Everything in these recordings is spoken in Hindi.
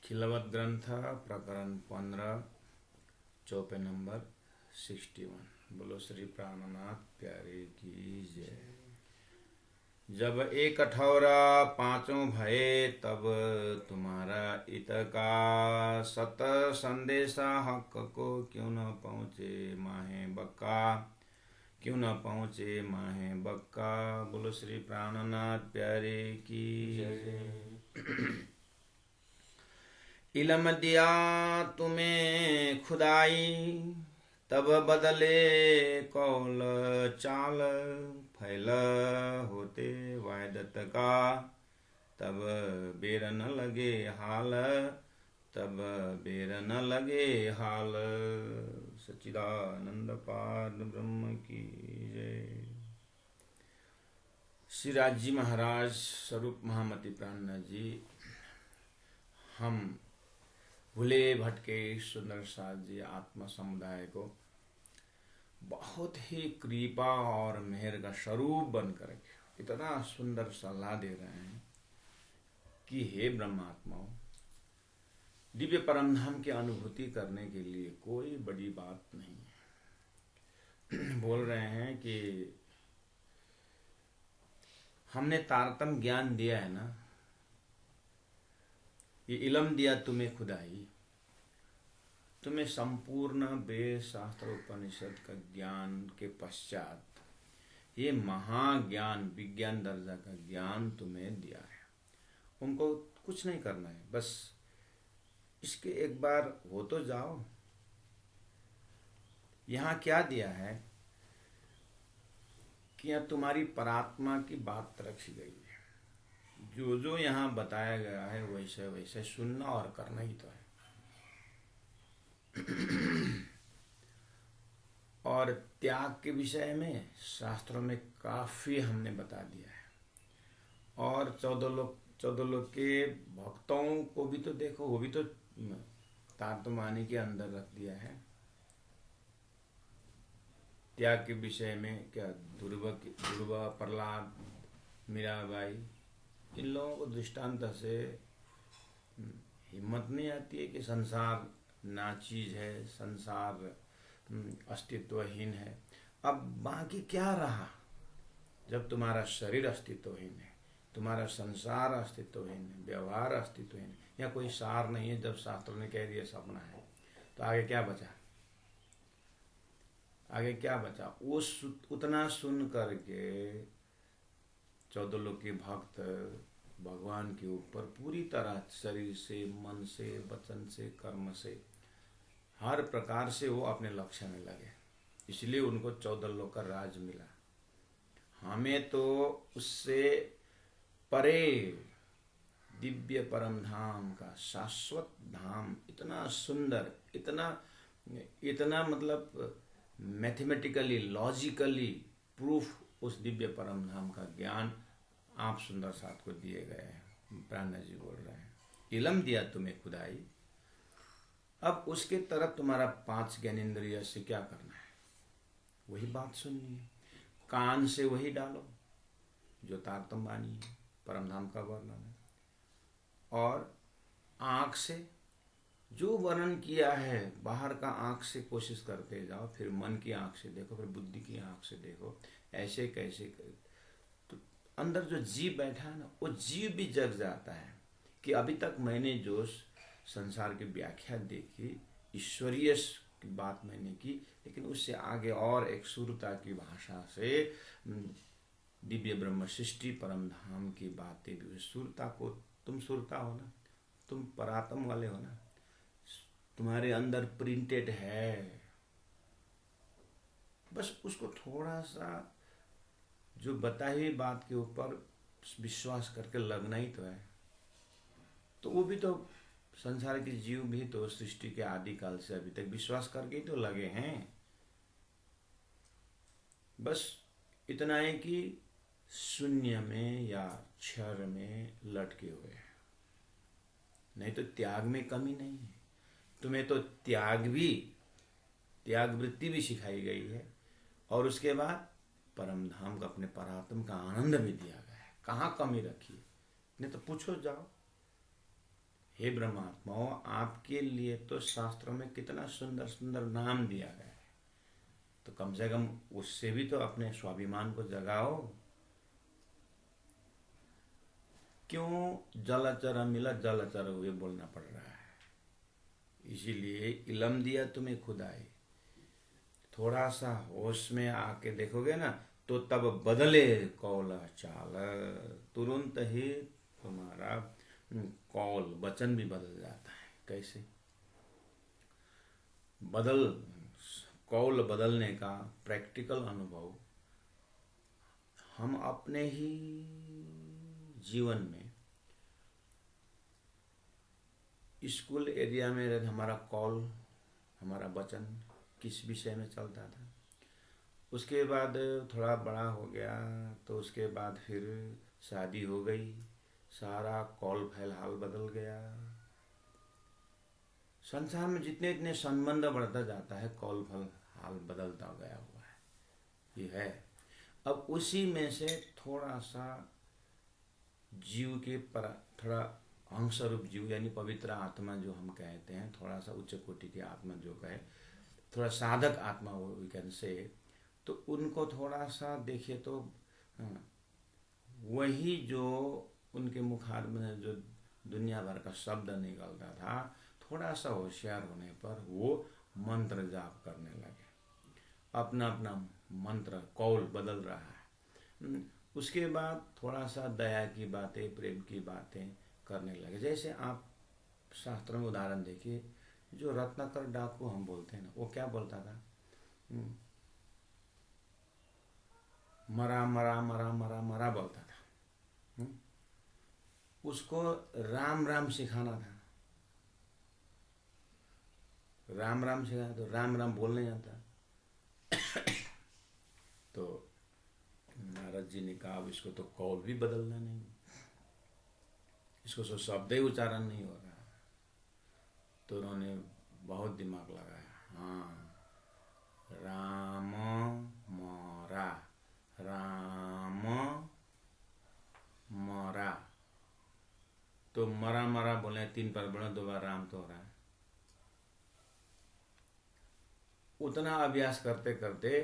खिलवत ग्रंथ प्रकरण 15 चौपे नंबर 61। बोलो श्री प्राणनाथ प्यारे की जय। जब एक ठौरा पांचों भये तब तुम्हारा इत का सत संदेशा हक को क्यों न पहुँचे माहे बक्का, क्यों न पहुँचे माहे बक्का। बोलो श्री प्राणनाथ प्यारे की जय। इलम दिया तुम्हें खुदाई तब बदले कौल चाल, फैल होते वायदत का तब बेर न लगे हाल, तब बेर न लगे हाल। सच्चिदानंद पाद ब्रह्म की जय। श्री राज जी महाराज स्वरूप महामति प्राणनाथ जी हम भूले भटके सुंदर साथ जी आत्मा समुदाय को बहुत ही कृपा और मेहर का स्वरूप बनकर इतना सुंदर सलाह दे रहे हैं कि हे ब्रह्मात्माओं, दिव्य परमधाम की अनुभूति करने के लिए कोई बड़ी बात नहीं है। बोल रहे हैं कि हमने तारतम ज्ञान दिया है ना, ये इलम दिया तुम्हें खुदाई, तुम्हें संपूर्ण वेद शास्त्र उपनिषद का ज्ञान के पश्चात ये महाज्ञान विज्ञान दर्जा का ज्ञान तुम्हें दिया है। उनको कुछ नहीं करना है, बस इसके एक बार हो तो जाओ। यहाँ क्या दिया है कि यहाँ तुम्हारी परात्मा की बात रखी गई है। जो जो यहाँ बताया गया है वैसे वैसे सुनना और करना ही तो है। और त्याग के विषय में शास्त्रों में काफी हमने बता दिया है। और 14 लोग के भक्तों को भी तो देखो, वो भी तो तारतमानी के अंदर रख दिया है। त्याग के विषय में क्या ध्रुव, प्रहलाद, मीराबाई, इन लोगों को दृष्टांत से हिम्मत नहीं आती है कि संसार ना चीज है, संसार अस्तित्वहीन है। अब बाकी क्या रहा जब तुम्हारा शरीर अस्तित्वहीन है, तुम्हारा संसार अस्तित्वहीन है, व्यवहार अस्तित्वहीन है, या कोई सार नहीं है। जब शास्त्रों ने कह दिया सपना है तो आगे क्या बचा? आगे क्या बचा? वो उतना सुन करके 14 लोग के भक्त भगवान के ऊपर पूरी तरह शरीर से, मन से, वचन से, कर्म से, हर प्रकार से वो अपने लक्ष्य में लगे। इसलिए उनको 14 लोग का राज मिला। हमें तो उससे परे दिव्य परम धाम का शाश्वत धाम, इतना सुंदर, इतना मतलब मैथमेटिकली, लॉजिकली प्रूफ उस दिव्य परम धाम का ज्ञान आप सुंदर साथ को दिए गए हैं। प्राणनाथ जी बोल रहे हैं, इलम दिया तुम्हें खुदाई, अब उसके तरफ तुम्हारा 5 ज्ञानेंद्रिय से क्या करना है? वही बात सुननी है। कान से वही डालो जो तारतम वाणी है, परमधाम का वर्णन है। और आंख से जो वर्णन किया है, बाहर का आंख से कोशिश करते जाओ, फिर मन की आंख से देखो, फिर बुद्धि की आंख से देखो। ऐसे कैसे तो अंदर जो जीव बैठा है ना, वो जीव भी जग जाता है कि अभी तक मैंने जो संसार की व्याख्या देखी, ईश्वरीय की बात मैंने की, लेकिन उससे आगे और एक सुरता की भाषा से दिव्य ब्रह्म सृष्टि परम धाम की बातें भी। सुरता को, तुम सुरता हो ना, तुम परात्म वाले हो ना, तुम्हारे अंदर प्रिंटेड है। बस उसको थोड़ा सा जो बताई हुई बात के ऊपर विश्वास करके लगना ही तो है। तो वो भी तो संसार के जीव भी तो सृष्टि के आदि काल से अभी तक विश्वास करके ही तो लगे हैं। बस इतना है कि शून्य में या क्षर में लटके हुए हैं, नहीं तो त्याग में कमी नहीं है। तुम्हें तो त्याग वृत्ति भी सिखाई गई है, और उसके बाद परम धाम का, अपने परात्म का आनंद भी दिया गया है। कहाँ कमी रखी? नहीं तो पूछो जाओ, हे ब्रह्मात्माओं, आपके लिए तो शास्त्रों में कितना सुंदर सुंदर नाम दिया गया है, तो कम से कम उससे भी तो अपने स्वाभिमान को जगाओ। क्यों जलचर मिला जलचर हुए बोलना पड़ रहा है? इसीलिए इलम दिया तुम्हें खुदाई। थोड़ा सा होश में आके देखोगे ना, तो तब बदले कौल चाल, तुरंत ही तुम्हारा कौल वचन भी बदल जाता है। कैसे बदल? कौल बदलने का प्रैक्टिकल अनुभव हम अपने ही जीवन में, स्कूल एरिया में हमारा कॉल, हमारा वचन किस विषय में चलता था। उसके बाद थोड़ा बड़ा हो गया तो उसके बाद फिर शादी हो गई, सारा कॉल फैलहाल बदल गया। संसार में जितने इतने संबंध बढ़ता जाता है, कॉल फैलहाल बदलता गया हुआ है। ये है। अब उसी में से थोड़ा सा जीव के पर, थोड़ा अंश रूप जीव यानी पवित्र आत्मा जो हम कहते हैं, थोड़ा सा उच्च कोटि की आत्मा जो कहे, थोड़ा साधक आत्मा वो वी कैन से, तो उनको थोड़ा सा देखिए तो वही जो उनके मुखार में जो दुनिया भर का शब्द निकलता था, थोड़ा सा होशियार होने पर वो मंत्र जाप करने लगे, अपना अपना मंत्र कौल बदल रहा है। उसके बाद थोड़ा सा दया की बातें, प्रेम की बातें करने लगे। जैसे आप शास्त्रों में उदाहरण देखिए, जो रत्नाकर डाकू हम बोलते हैं ना, वो क्या बोलता था? मरा मरा मरा मरा मरा बोलता था। उसको राम राम सिखाना था, राम राम सिखाना, तो राम राम बोलने जाता। तो नारद जी ने कहा अब इसको तो कौल भी बदलना नहीं, इसको तो शब्द ही उच्चारण नहीं हो रहा। तो उन्होंने बहुत दिमाग लगाया। हाँ, राम मरा, राम मरा, तो मरा मरा बोले 3 पर बड़ा, 2 बार राम तो हो रहा है। उतना अभ्यास करते करते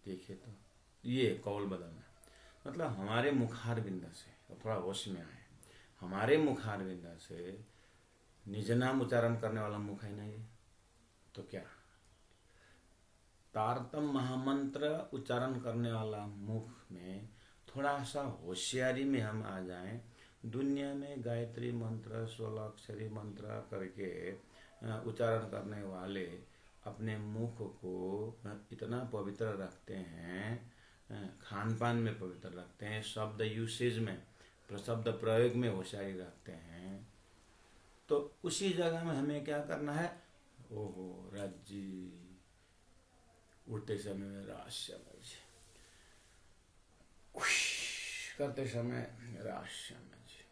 देखिए तो ये कौल बदलना, मतलब हमारे मुखार बिंदा से, तो थोड़ा होश में आए, हमारे मुखार बिंदा से निज नाम उच्चारण करने वाला मुख है ना ये, तो क्या तारतम महामंत्र उच्चारण करने वाला मुख में थोड़ा सा होशियारी में हम आ जाएं, दुनिया में गायत्री मंत्र 16 अक्षरी मंत्र करके उच्चारण करने वाले अपने मुख को इतना पवित्र रखते हैं, खान पान में पवित्र रखते हैं, शब्द यूसेज में, शब्द प्रयोग में होशियारी रखते हैं, तो उसी जगह में हमें क्या करना है? ओहो राजी, उठते समय में रहस्य में जी, करते समय रहस्य में जी,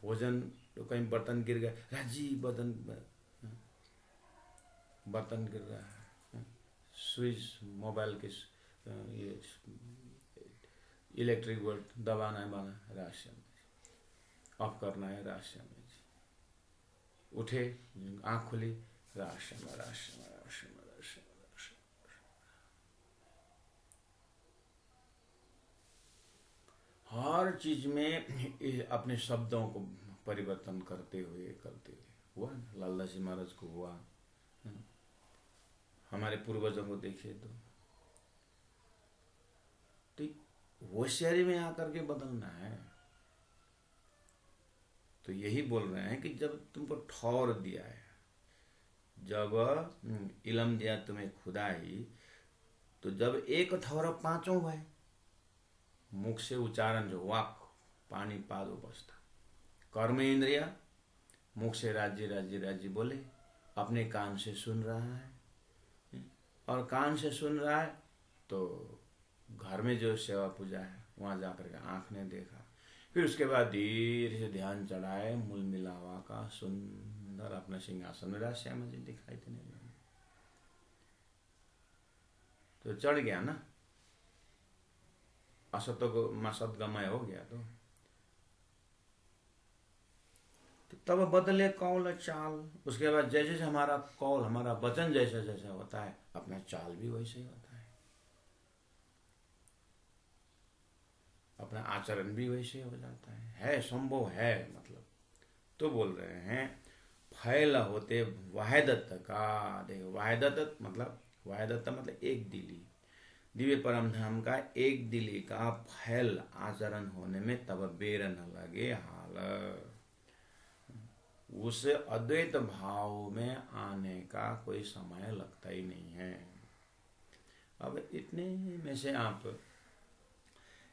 भोजन तो कहीं बर्तन गिर गए, राजी बर्तन गिर रहा है, स्विच मोबाइल के ये इलेक्ट्रिक बोर्ड दबाना है, बाना रहस्य में, ऑफ करना है रहस्य में जी, उठे आँख खुली रहस्य में, रहस्य में, रहस्य में, रहस्य में, रहस्य में। हर चीज में अपने शब्दों को परिवर्तन करते हुए हुआ। लाला जी महाराज को हुआ, हमारे पूर्वजों को देखिए तो होशियारी में आकर के बदलना है। तो यही बोल रहे हैं कि जब तुमको ठौर दिया है, जब इलम दिया तुम्हें खुदाई, तो जब एक ठौर पांचों हुए, मुख से उच्चारण जो वाक पानी पादो बसता, कर्म इंद्रिया मुख से राज्य राज्य राज्य बोले, अपने कान से सुन रहा है, और कान से सुन रहा है तो घर में जो सेवा पूजा है वहां जाकर के आंख ने देखा, फिर उसके बाद धीरे से ध्यान चढ़ाए, मूल मिलावा का सुंदर अपना सिंहासन में श्यामा जी दिखाई देने लगे, तो चढ़ गया ना, असत को सदगमय हो गया। तो तो तब बदले कौल चाल। उसके बाद जैसे जैसे हमारा कौल, हमारा वचन जैसा जैसा होता है, अपना चाल भी वैसे ही होता है, अपना आचरण भी वैसे हो जाता है संभव है मतलब। तो बोल रहे हैं फैल होते वाहिदत का। देखो वाहिदत मतलब, वाहिदत मतलब एक दिली, दिव्य परम धाम का एक दिली का फैल आचरण होने में तब बेर न लगे हाल। उस अद्वैत भाव में आने का कोई समय लगता ही नहीं है। अब इतने में से आप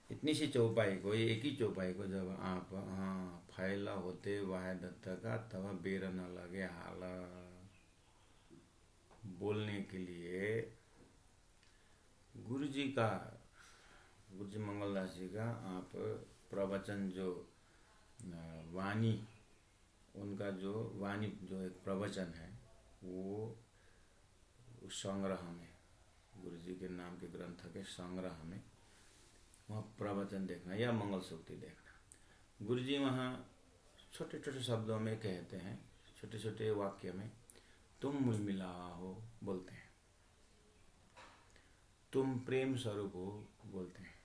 इतनी सी चौपाई को, एक ही चौपाई को जब आप हाँ फैला होते वाहिदत का तब बेर न लगे हाल बोलने के लिए गुरु जी का, गुरु जी मंगलदास जी का आप प्रवचन जो वाणी, उनका जो वाणी जो एक प्रवचन है वो उस संग्रह में, गुरु जी के नाम के ग्रंथ के संग्रह में वहाँ प्रवचन देखना या मंगल सूक्ति देखना। गुरु जी वहाँ छोटे छोटे शब्दों में कहते हैं, छोटे छोटे वाक्य में तुम मूल मिला हो बोलते हैं, तुम प्रेम स्वरूप हो बोलते हैं।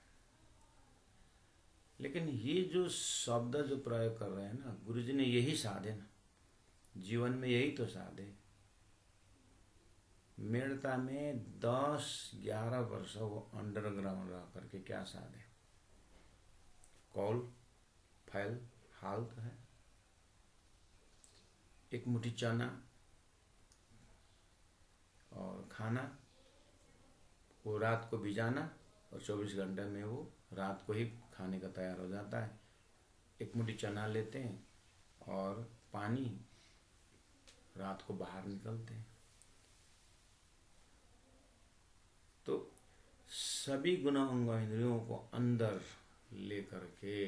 लेकिन ये जो शब्द जो प्रयोग कर रहे हैं ना, गुरु जी ने यही साधे ना, जीवन में यही तो साधे। मेड़ता में 10-11 वर्ष वो अंडरग्राउंड रह करके क्या साधे, कौल फैल हाल तो है। एक मुट्ठी चना और खाना, वो रात को भिजाना और 24 घंटे में वो रात को ही खाने का तैयार हो जाता है। एक मुट्ठी चना लेते हैं और पानी, रात को बाहर निकलते हैं। तो सभी गुण अंग इंद्रियों को अंदर लेकर के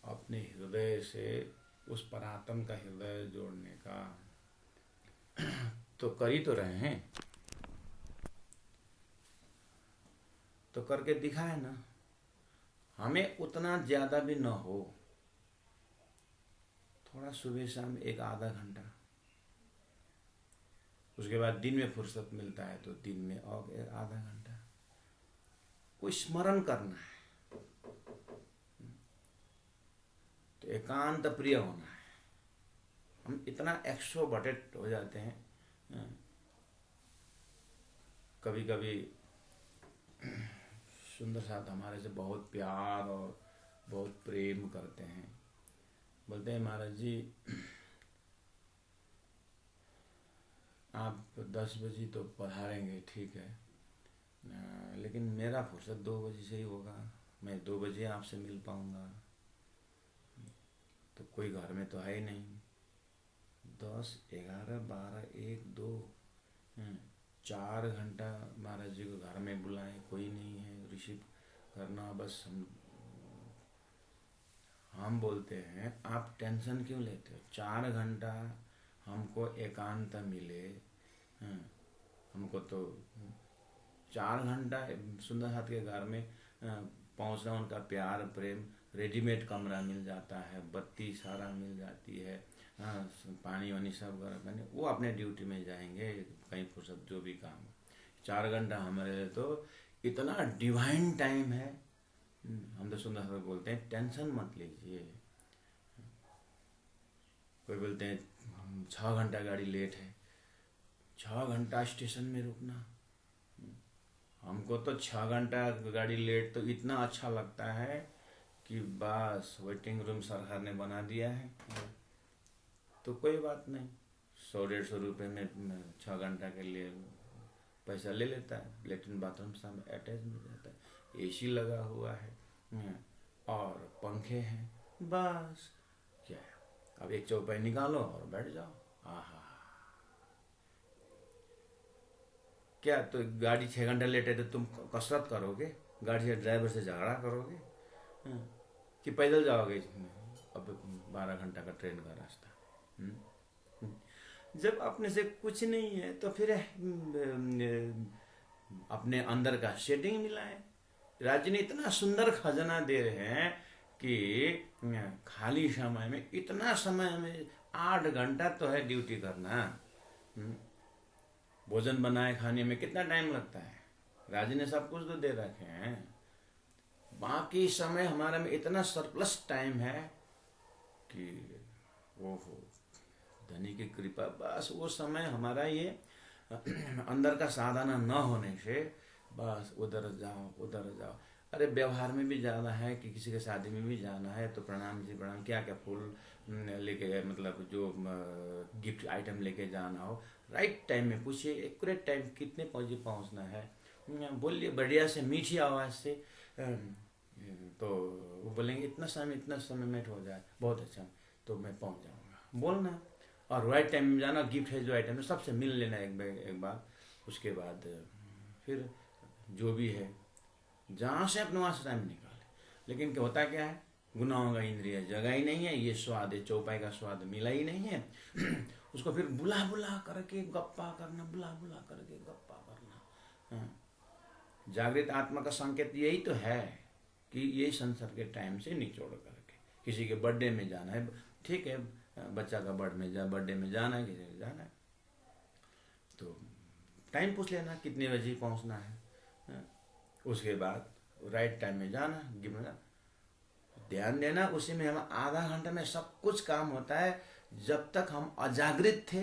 अपने हृदय से उस परात्म का हृदय जोड़ने का तो कर ही तो रहे हैं, तो करके दिखाए ना। हमें उतना ज्यादा भी न हो, थोड़ा सुबह शाम एक आधा घंटा, उसके बाद दिन में फुर्सत मिलता है तो दिन में और एक आधा घंटा कोई स्मरण करना है, तो एकांत प्रिय होना है। हम इतना एक्सट्रोवर्टेड हो जाते हैं, कभी कभी सुंदर साथ हमारे से बहुत प्यार और बहुत प्रेम करते हैं, बोलते हैं महाराज जी आप 10 बजे तो पधारेंगे ठीक है, लेकिन मेरा फुर्सत 2 बजे से ही होगा, मैं 2 बजे आपसे मिल पाऊंगा, तो कोई घर में तो है ही नहीं। 10, 11, 12, 1, 2, 4 घंटा महाराज जी को घर में बुलाएं, कोई नहीं है रिसीव करना। बस हम बोलते हैं आप टेंशन क्यों लेते हो, 4 घंटा हमको एकांत मिले, हमको तो 4 घंटा सुंदर हाथ के घर में पहुंचना, उनका प्यार प्रेम, रेडीमेड कमरा मिल जाता है, बत्ती सारा मिल जाती है, पानी वानी सब गर्म, वो अपने ड्यूटी में जाएंगे, कहीं फुर्सत जो भी काम। 4 घंटा हमारे लिए तो इतना डिवाइन टाइम है। हम तो सुंदर हाथ बोलते हैं टेंशन मत लीजिए। कोई बोलते हैं 6 घंटा गाड़ी लेट है, 6 घंटा स्टेशन में रुकना, हमको तो 6 घंटा गाड़ी लेट तो इतना अच्छा लगता है कि बस वेटिंग रूम सरकार ने बना दिया है, तो कोई बात नहीं, 100-150 रुपये में 6 घंटा के लिए पैसा ले लेता है। लेट्रिन बाथरूम सब अटैच मिल जाता है, एसी लगा हुआ है और पंखे हैं, बस क्या है, अब एक चौपाई निकालो और बैठ जाओ। आहा, क्या तो गाड़ी 6 घंटा लेट है तो तुम कसरत करोगे, गाड़ी से ड्राइवर से झगड़ा करोगे कि पैदल जाओगे? अब 12 घंटा का ट्रेन का रास्ता। जब अपने से कुछ नहीं है तो फिर अपने अंदर का सेटिंग मिलाए। राज्य ने इतना सुंदर खजाना दे रहे हैं कि खाली समय में इतना समय हमें 8 घंटा तो है ड्यूटी करना। भोजन बनाए खाने में कितना टाइम लगता है? राजी ने सब कुछ तो दे रखे हैं। बाकी समय हमारे में इतना सरप्लस टाइम है कि ओहो, धनी की कृपा। बस वो समय हमारा ये अंदर का साधना न होने से बस उधर जाओ उधर जाओ। अरे व्यवहार में भी जाना है कि किसी के शादी में भी जाना है तो प्रणाम जी प्रणाम, क्या क्या फूल लेके गए, मतलब जो गिफ्ट आइटम लेके जाना हो, राइट टाइम में पूछिए एक्यूरेट टाइम कितने बजे पहुंचना है, बोलिए बढ़िया से मीठी आवाज़ से, तो वो बोलेंगे इतना समय में हो जाए, बहुत अच्छा, तो मैं पहुंच जाऊंगा। बोलना और राइट टाइम में जाना, गिफ्ट है जो आइटम है सबसे मिल लेना एक बार। उसके बाद फिर जो भी है जहाँ से अपने वहाँ से टाइम निकाले। लेकिन क्या होता क्या है, गुनाहों का इंद्रिय जगह ही नहीं है, ये स्वाद है चौपाई का स्वाद मिला ही नहीं है उसको फिर बुला बुला करके गप्पा करना, बुला बुला करके गप्पा करना। जागृत आत्मा का संकेत यही तो है कि यही संसार के टाइम से निचोड़ करके किसी के बर्थडे में जाना है, ठीक है, बच्चा का बर्थडे में जाना है, किसी को जाना है तो टाइम पूछ लेना कितने बजे पहुंचना है। उसके बाद राइट टाइम में जाना, गिरना, ध्यान देना। उसी में हम आधा घंटा में सब कुछ काम होता है। जब तक हम अजागृत थे,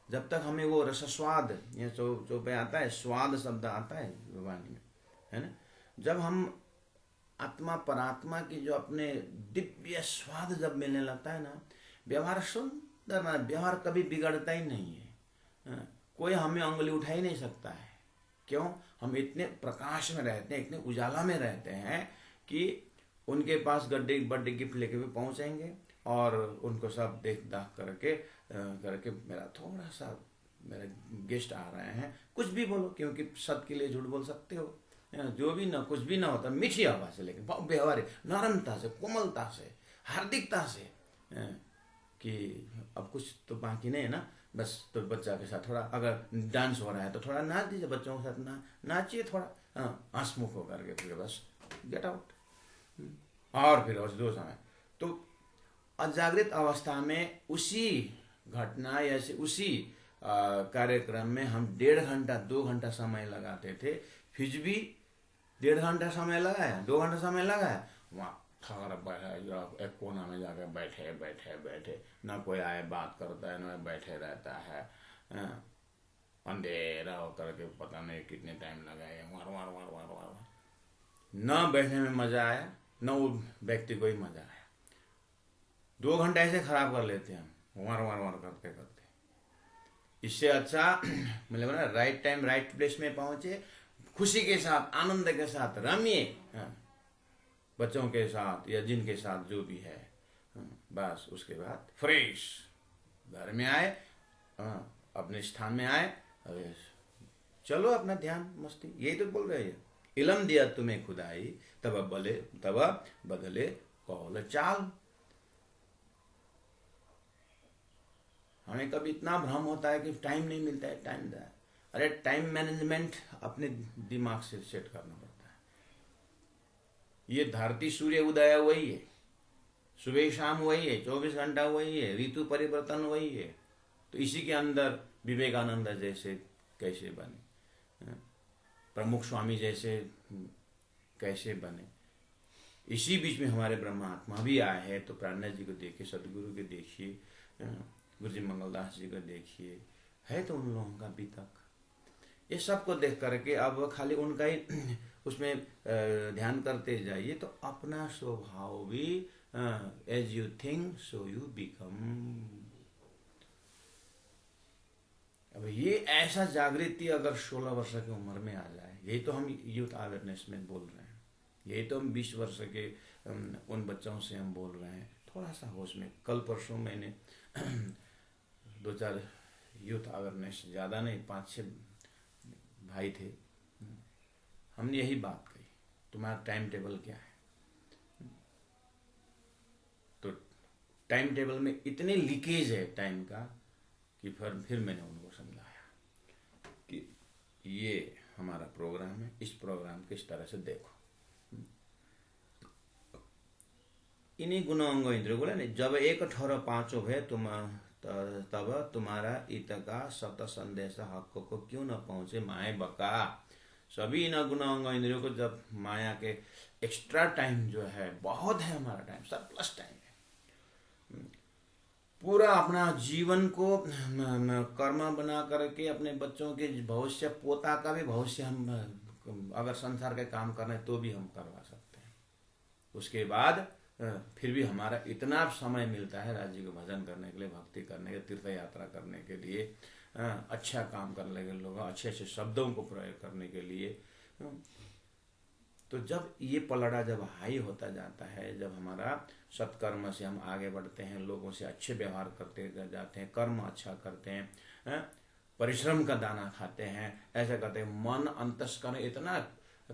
जब तक हमें वो रसस्वाद, ये जो पे आता है स्वाद शब्द आता है वाणी में, है ना, जब हम आत्मा परात्मा की जो अपने दिव्य स्वाद जब मिलने लगता है ना, व्यवहार सुंदर ना, व्यवहार कभी बिगड़ता ही नहीं है। कोई हमें उंगली उठा ही नहीं सकता है। क्यों? हम इतने प्रकाश में रहते हैं, इतने उजाला में रहते हैं कि उनके पास बर्थडे गिफ्ट लेके भी पहुंचेंगे और उनको सब देख दाख करके मेरा गेस्ट आ रहे हैं, कुछ भी बोलो, क्योंकि सत के लिए झूठ बोल सकते हो, जो भी ना, कुछ भी ना होता, मीठी आवाज से, लेकिन व्यवहार नरमता से, कोमलता से, हार्दिकता से, कि अब कुछ तो बाकी नहीं है ना, बस तो बच्चा के साथ थोड़ा अगर डांस हो रहा है तो थोड़ा नाच दीजिए, बच्चों के साथ नाचिए थोड़ा, हंसमुख होकर के, फिर बस गेट आउट। और फिर उस दो समय तो अजागृत अवस्था में उसी घटना या उसी कार्यक्रम में हम 1.5 घंटा 2 घंटा समय लगाते थे, फिर भी 1.5 घंटा समय लगाया, 2 घंटा समय लगाया, वहाँ खड़ा बैठा एक कोना में जाकर बैठे बैठे बैठे, ना कोई आए बात करता है, ना बैठे रहता है, अंधेरा होकर के पता नहीं कितने टाइम लगाए, वार वार वार वार वार। न बैठने में मजा आया, न वो व्यक्ति को ही मजा आया। 2 घंटे ऐसे खराब कर लेते हैं हम, वार वार वार करते करते। इससे अच्छा मतलब ना, राइट टाइम राइट प्लेस में पहुंचे, खुशी के साथ आनंद के साथ रमिए, बच्चों के साथ या जिनके साथ जो भी है, बस उसके बाद फ्रेश घर में आए, अपने स्थान में आए, चलो अपना ध्यान मस्ती, यही तो बोल रहे हैं, इलम दिया तुम्हें खुदाई तब बदले कौल चाल। हमें कभी इतना भ्रम होता है कि टाइम नहीं मिलता है, टाइम दे, अरे टाइम मैनेजमेंट अपने दिमाग से सेट करना पड़ता है। ये धरती सूर्य उदय वही है, सुबह शाम वही है, 24 घंटा वही है, ऋतु परिवर्तन वही है। तो इसी के अंदर विवेकानंद जैसे कैसे बने, प्रमुख स्वामी जैसे कैसे बने, इसी बीच में हमारे ब्रह्मात्मा भी आए हैं। तो प्राणनाथ जी को देखिए, सदगुरु के देखिए, गुरु जी मंगलदास जी को देखिए, है तो उन लोगों का अभी तक। ये सब को देख करके अब खाली उनका ही उसमें ध्यान करते जाइए तो अपना स्वभाव भी as you think so you become. अब ये ऐसा जागृति अगर 16 वर्ष की उम्र में आ जाए, यही तो हम यूथ अवेयरनेस में बोल रहे हैं, यही तो हम 20 वर्ष के उन बच्चों से हम बोल रहे हैं, थोड़ा सा होश में। कल परसों मैंने 2-4 यूथ अवेयरनेस, ज़्यादा नहीं, 5-6 भाई थे, हमने यही बात कही, तुम्हारा टाइम टेबल क्या है। तो टाइम टेबल में इतने लीकेज है टाइम का कि फिर मैंने उनको समझाया कि ये हमारा प्रोग्राम है, इस प्रोग्राम किस तरह से देखो। यिनी गुण अंग इंद्रियों बोले नहीं, जब एक ठहर पांचों भय तब तुम्हारा इत का सत संदेश हक को क्यों न पहुंचे माए बका। सभी इन गुण अंग इंद्रियों को जब माया के एक्स्ट्रा टाइम जो है, बहुत है हमारा टाइम, सरप्लस टाइम है, पूरा अपना जीवन को कर्म बना करके अपने बच्चों के भविष्य, पोता का भी भविष्य हम अगर संसार के काम कर रहे हैं तो भी हम करवा सकते हैं। उसके बाद फिर भी हमारा इतना समय मिलता है राज्य को भजन करने के लिए, भक्ति करने के, तीर्थ यात्रा करने के लिए, अच्छा काम करने के लोग, अच्छे अच्छे शब्दों को प्रयोग करने के लिए। तो जब ये पलड़ा जब हाई होता जाता है, जब हमारा सत्कर्म से हम आगे बढ़ते हैं, लोगों से अच्छे व्यवहार करते जाते हैं, कर्म अच्छा करते हैं, परिश्रम का दाना खाते हैं, ऐसा करते हैं, मन अंतस्करण इतना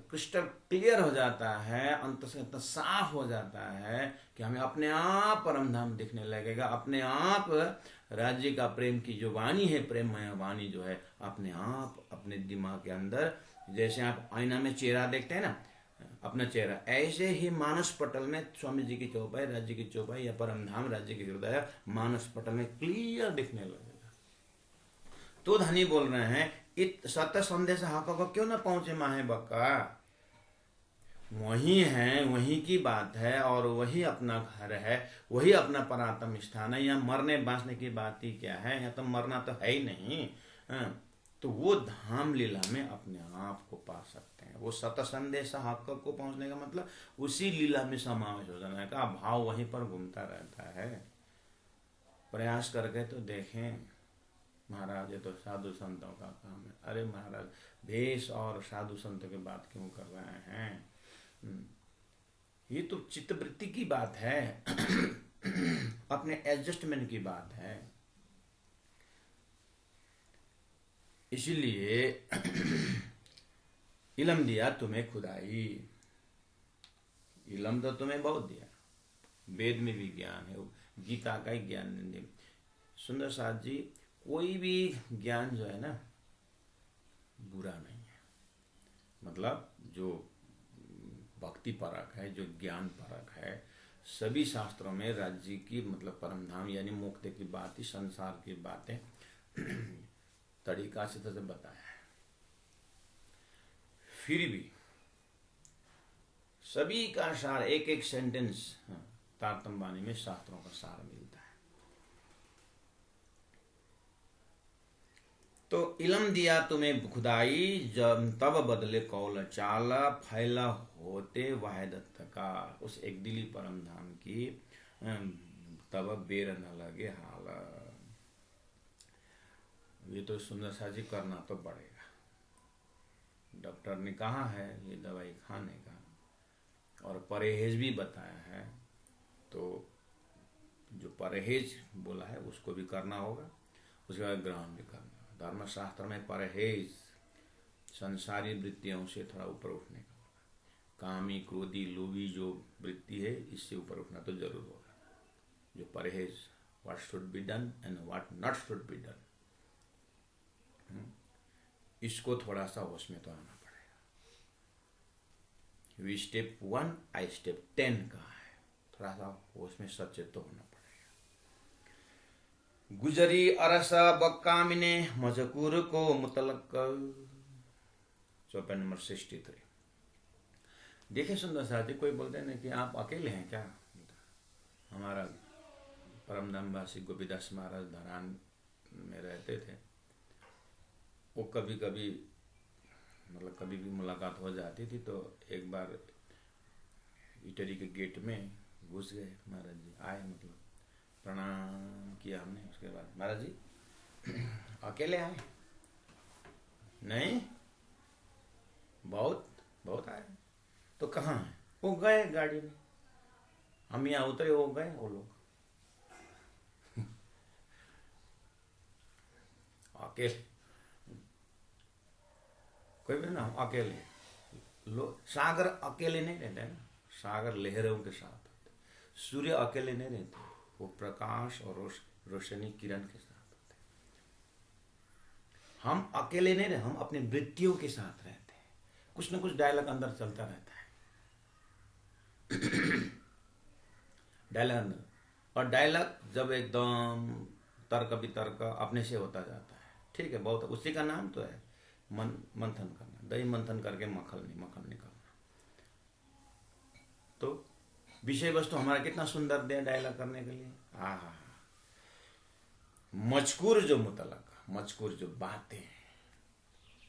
क्रिस्टल क्लियर हो जाता है, अंतस्करण इतना साफ हो जाता है कि हमें अपने आप परम धाम दिखने लगेगा। अपने आप राज्य का प्रेम की जो वाणी है, प्रेममय वाणी जो है, अपने आप अपने दिमाग के अंदर, जैसे आप आईना में चेहरा देखते हैं ना, अपना चेहरा, ऐसे ही मानस पटल में स्वामी जी की चौपाई, राज्य की चौपाई या परम धाम राज्य के हृदय मानस पटल में क्लियर दिखने लगेगा। तो धनी बोल रहे हैं, इत सत्य संदेश हक को क्यों ना पहुंचे माहे बक्का। वही है, वही की बात है, और वही अपना घर है, वही अपना परात्म स्थान है। यहाँ मरने बांचने की बात ही क्या है, यहाँ तो मरना तो है ही नहीं। तो वो धाम लीला में अपने आप को पा सकते हैं। वो सत संदेश हक को पहुंचने का मतलब उसी लीला में समावेश हो जाने का भाव वहीं पर घूमता रहता है। प्रयास करके तो देखें महाराज, ये तो साधु संतों का काम है। अरे महाराज, भेष और साधु संतों की बात क्यों कर रहे हैं? ये तो चित्तवृत्ति की बात है, अपने एडजस्टमेंट की बात है। इसीलिए इलम दिया तुम्हें खुदाई, इलम तो तुम्हें बहुत दिया, वेद में भी ज्ञान है, गीता का ही ज्ञान दे। सुंदर साथ जी, कोई भी ज्ञान जो है ना बुरा नहीं है, मतलब जो भक्ति परक है, जो ज्ञान परक है, सभी शास्त्रों में राज्य की मतलब परम धाम यानी मोक्ष की बात ही, संसार की बातें तरीका से तो बताया है। फिर भी सभी का सार, एक एक सेंटेंस तारतम्य वाणी में शास्त्रों का सार मिलता है। तो इलम दिया तुम्हें खुदाई, जब तब बदले कौल चाला, फैला होते वाहिदत्त का। उस एक दिली परम धाम की तब बेर न लगे हाल। ये तो सुंदर सा जी करना तो पड़ेगा। डॉक्टर ने कहा है ये दवाई खाने का, और परहेज भी बताया है, तो जो परहेज बोला है उसको भी करना होगा, उसके बाद ग्रहण भी करना होगा। धर्मशास्त्र में परहेज संसारी वृत्तियों से थोड़ा ऊपर उठने का होगा। कामी, क्रोधी, लोभी जो वृत्ति है, इससे ऊपर उठना तो जरूर होगा। जो परहेज, what should be done and what not should be done, इसको थोड़ा सा होश में तो आना पड़ेगा। वी स्टेप 1, आई स्टेप 10 कहा है, थोड़ा सा होश में सचेत तो होना पड़ेगा। गुजरी अरसा बक्कामिने मजकूर को मुतलक, चौपाई नंबर 63। देखे सुंदर साथी, कोई बोलते हैं ना कि आप अकेले हैं क्या? हमारा परमधामवासी गोपीदास महाराज धरान में रहते थे, वो कभी कभी मतलब कभी भी मुलाकात हो जाती थी, तो एक बार इटरी के गेट में घुस गए महाराज जी, आए, मतलब प्रणाम किया हमने। उसके बाद महाराज जी अकेले आए? नहीं, बहुत बहुत आए। तो कहाँ है? वो गए गाड़ी में, हम यहाँ उतरे, वो गए वो लोग। अकेले कोई भी ना, अकेले लोग। सागर अकेले नहीं रहते ना, सागर लहरों के साथ होते। सूर्य अकेले नहीं रहते, वो प्रकाश और रोशनी किरण के साथ होते। हम अकेले नहीं रहे, हम अपने वृत्तियों के साथ रहते हैं। कुछ न कुछ डायलॉग अंदर चलता रहता है। डायलॉग। और डायलॉग जब एकदम तर्क वितर्क अपने से होता जाता है, ठीक है, बहुत उसी का नाम तो है मंथन करना, दही मंथन करके मक्खन निकालना। तो विषय वस्तु हमारा कितना सुंदर दिया डायलॉग करने के लिए। हाँ, मजकूर जो मुतलक, मजकूर जो बातें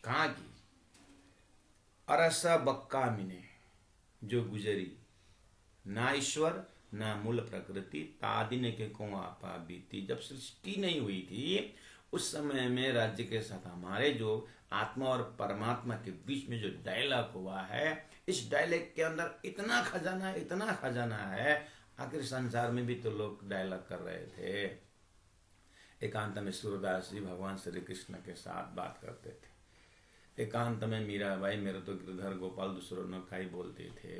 कहाँ की, अरसा बक्का मिने जो गुजरी, ना ईश्वर ना मूल प्रकृति, तादिन के को आपा बीती। जब सृष्टि नहीं हुई थी उस समय में राज्य के साथ हमारे जो आत्मा और परमात्मा के बीच में जो डायलॉग हुआ है, इस डायलॉग के अंदर इतना खजाना है, इतना खजाना है। आखिर संसार में भी तो लोग डायलॉग कर रहे थे। एकांत में सूरदास जी भगवान श्री कृष्ण के साथ बात करते थे। एकांत में मीराबाई मेरे तो गिरधर गोपाल दूसरों ने खाई बोलते थे।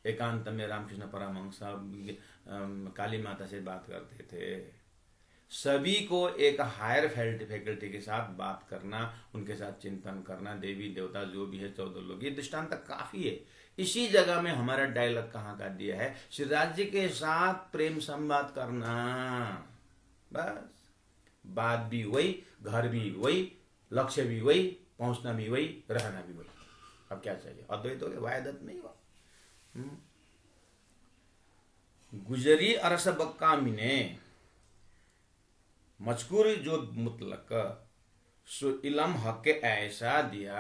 एकांत में रामकृष्ण परमहंस काली माता से बात करते थे। सभी को एक हायर फैकल्टी के साथ बात करना, उनके साथ चिंतन करना, देवी देवता जो भी है 14 लोग, ये दृष्टांत काफी है। इसी जगह में हमारा डायलॉग कहाँ का दिया है, श्री राज्य के साथ प्रेम संवाद करना। बस बात भी वही, घर भी वही, लक्ष्य भी वही, पहुंचना भी वही, रहना भी वही। अब क्या चाहिए, अद्वैत हो गया, वायदत नहीं हुआ। गुजरी अरस बक्का मिने, मजकूर जो मुतलक, सो इलम हक ऐसा दिया,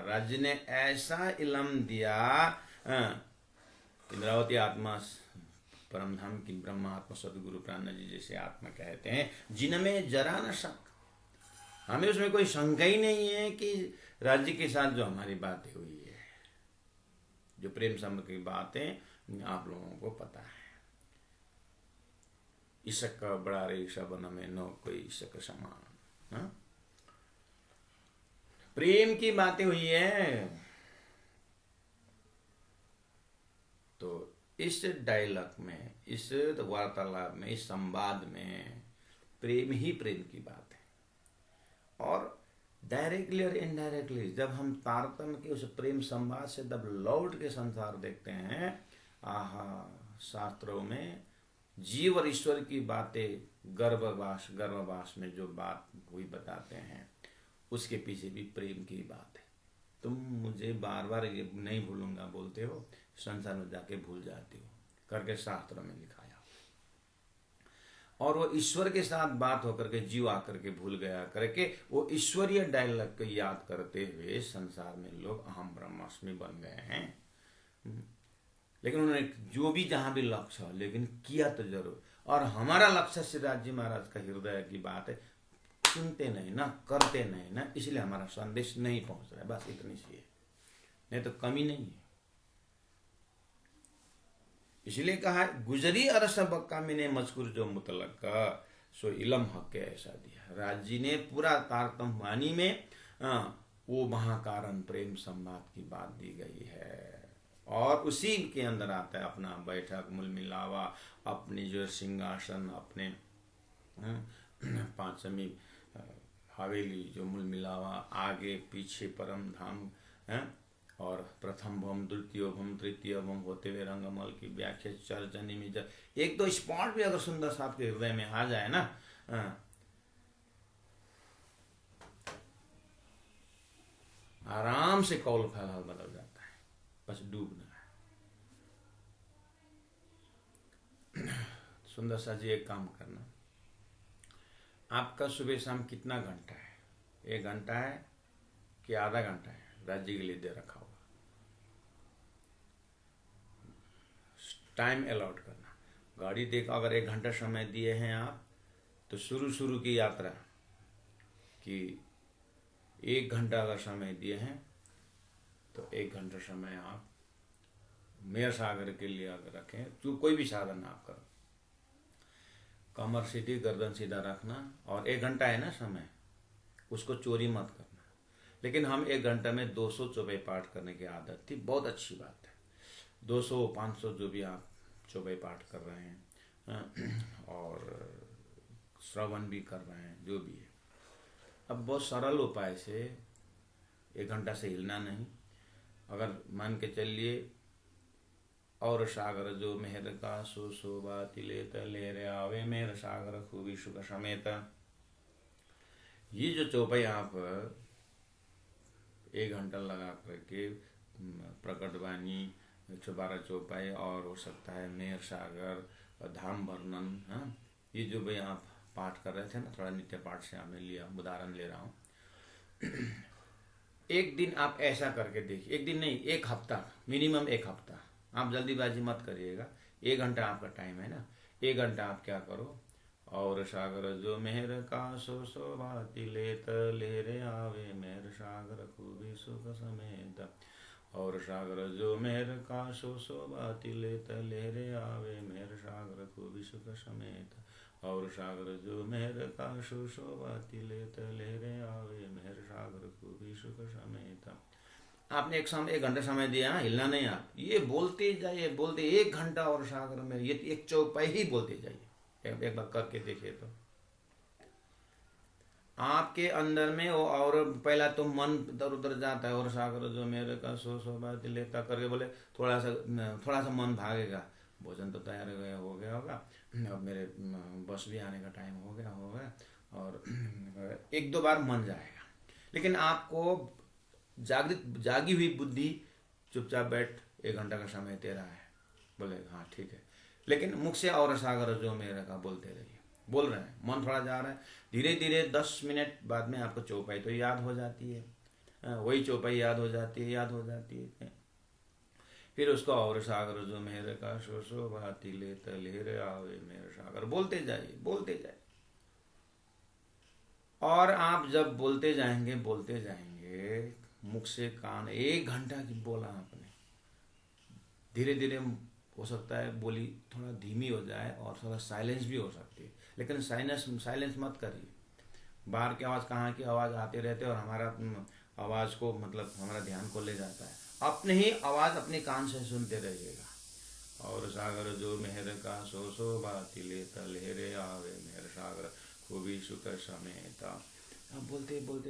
राज्य ने ऐसा इलम दिया। इंद्रावती आत्मा परम धाम की ब्रह्मा आत्मा सदगुरु प्राणा जी जैसे आत्मा कहते हैं, जिनमें जरा न शक, हमें उसमें कोई शंका ही नहीं है कि राज्य के साथ जो हमारी बातें हुई है, जो प्रेम संबंध की बातें आप लोगों को पता है। ईशक बड़ा रे ईशा में नो कोई ईशक समान, हा? प्रेम की बातें हुई है। तो इस डायलॉग में, इस वार्तालाप में, इस संवाद में प्रेम ही प्रेम की बात है। और डायरेक्टली और इनडायरेक्टली जब हम तारतम्य के उस प्रेम संवाद से जब लौट के संसार देखते हैं, आहा, शास्त्रों में जीव और ईश्वर की बातें गर्भवास में जो बात हुई बताते हैं, उसके पीछे भी प्रेम की बात है। तुम मुझे बार बार ये नहीं भूलूंगा बोलते हो, संसार में जाके भूल जाते हो करके शास्त्र में लिखाया। और वो ईश्वर के साथ बात होकर के जीव आकर के भूल गया करके वो ईश्वरीय डायलॉग को याद करते हुए संसार में लोग अहम ब्रह्मास्मि बन गए हैं। लेकिन उन्होंने जो भी जहां भी लक्ष्य हो, लेकिन किया तो जरूर। और हमारा लक्ष्य सिद्धार्थ जी महाराज का हृदय की बात है, सुनते नहीं ना, करते नहीं ना, इसलिए हमारा संदेश नहीं पहुंच रहा है, बस इतनी सी है, नहीं तो कमी नहीं है। इसलिए कहा गुजरी अरस बक्का मिने मजकूर जो मुतलक, सो इलम हक ऐसा दिया। राजी ने पूरा तारतम वाणी में वो महाकारण प्रेम संवाद की बात दी गई है। और उसी के अंदर आता है अपना बैठक मूल मिलावा, अपनी जो सिंहासन, अपने पांचवी हवेली जो मूल मिलावा, आगे पीछे परम धाम है, और प्रथम भम, द्वितीय भम, तृतीय भम होते हुए रंगमल की व्याख्या चर्चनी में जब एक दो स्पॉट भी अगर सुंदर साहब के हृदय में आ जाए ना, आराम से कौल फैलाल बदल जाता है, बस डूबना है। सुंदर सा जी एक काम करना, आपका सुबह शाम कितना घंटा है, 1 घंटा है कि आधा घंटा है राज्य के लिए दे रखा होगा, टाइम अलॉट करना। गाड़ी देखा, अगर 1 घंटा समय दिए हैं आप, तो शुरू की यात्रा कि 1 घंटा अगर समय दिए हैं तो 1 घंटा समय आप मेयर सागर के लिए अगर रखें, तो कोई भी साधन आप करो, कमर सीधी, गर्दन सीधा रखना, और 1 घंटा है ना समय, उसको चोरी मत करना। लेकिन हम 1 घंटा में 200 चौपाई पाठ करने की आदत थी, बहुत अच्छी बात है। 200 500 जो भी आप चौपाई पाठ कर रहे हैं और श्रवण भी कर रहे हैं, जो भी है, अब बहुत सरल उपाय से 1 घंटा से हिलना नहीं। अगर मान के चलिए और सागर जो मेहर का सो शोभा तिलेत लेरे आवे मेहर सागर खूबी सुख समेत। ये जो चौपाई आप 1 घंटा लगा करके प्रकट वाणी 112 चौपाई और हो सकता है मेहर सागर धाम वर्णन, हाँ, ये जो भाई आप पाठ कर रहे थे ना, थोड़ा नित्य पाठ से आपने लिया, उदाहरण ले रहा हूँ। एक दिन आप ऐसा करके देखिए, एक दिन नहीं, 1 हफ्ता, मिनिमम 1 हफ्ता। आप जल्दीबाजी मत करिएगा, 1 घंटा आपका टाइम है ना, 1 घंटा आप क्या करो, और सागर जो मेहर का सो शोभा तिलेत लेरे आवे मेहर सागर खूबी सुख समेत। और सागर जो मेहर का सो शोभा तिलेत लेरे आवे मेहर सागर खूबी सुख समेत। और सागर जो मेहर का सो शोभा तिलेत लेरे आवे मेहर सागर खूबी सुख समेत। आपने 1 घंटा समय दिया, हिलना नहीं, आप ये बोलते जाइए, बोलते 1 घंटा और सागर में ये एक चौपाई ही बोलते जाइए। एक बार करके देखिए तो आपके अंदर में वो, और पहला तो मन इधर उधर जाता है, और सागर जो मेरे का सो शोभा लेता करके बोले थोड़ा सा मन भागेगा, भोजन तो तैयार हो गया होगा, अब मेरे बस भी आने का टाइम हो गया होगा, और 1-2 बार मन जाएगा। लेकिन आपको जागी हुई बुद्धि चुपचाप बैठ, 1 घंटा का समय तेरा है, बोले हाँ ठीक है, लेकिन मुख से और सागर जो मेरे का बोलते रहिए, बोल रहे हैं, मन थोड़ा जा रहा है, धीरे धीरे 10 मिनट बाद में आपको चौपाई तो याद हो जाती है, वही चौपाई याद हो जाती है। फिर उसको और सागर जो मेरे का सो शोभा तिलेत लेरे आवे मेरे सागर बोलते जाइए। और आप जब बोलते जाएंगे मुख से कान, 1 घंटा की बोला आपने, धीरे धीरे हो सकता है बोली थोड़ा धीमी हो जाए और थोड़ा साइलेंस भी हो सकती है, लेकिन साइलेंस मत करिए। बाहर की आवाज़, कहाँ की आवाज़ आते रहते और हमारा आवाज़ को, मतलब हमारा ध्यान को ले जाता है। अपने ही आवाज़ अपने कान से सुनते रहिएगा। और सागर जो मेहर का सो शोभा तिलेत लेरे आवे मेहर सागर खूबी सुख समेत। अब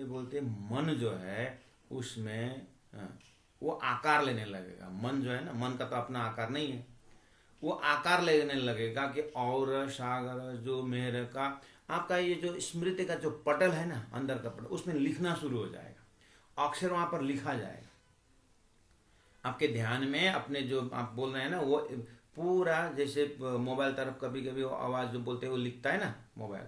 बोलते मन जो है उसमें वो आकार लेने लगेगा। मन जो है ना, मन का तो अपना आकार नहीं है, वो आकार लेने लगेगा कि और सागर जो मेहर का, आपका ये जो स्मृति का जो पटल है ना, अंदर का पटल, उसमें लिखना शुरू हो जाएगा, अक्षर वहां पर लिखा जाएगा। आपके ध्यान में अपने जो आप बोल रहे हैं ना, वो पूरा, जैसे मोबाइल तरफ कभी कभी आवाज जो बोलते हैं वो लिखता है ना, मोबाइल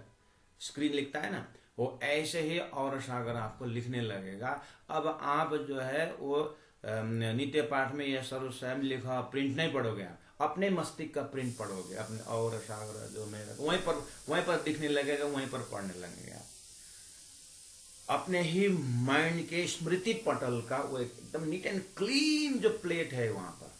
स्क्रीन लिखता है ना, वो ऐसे ही और सागर आपको लिखने लगेगा। अब आप जो है वो नित्य पाठ में यह सर्व स्वयं लिखा प्रिंट नहीं पढ़ोगे, आप अपने मस्तिष्क का प्रिंट पढ़ोगे, अपने और सागर जो मेरा वहीं पर दिखने लगेगा, वहीं पर पढ़ने लगेगा। अपने ही माइंड के स्मृति पटल का वो एकदम नीट एंड क्लीन जो प्लेट है, वहां पर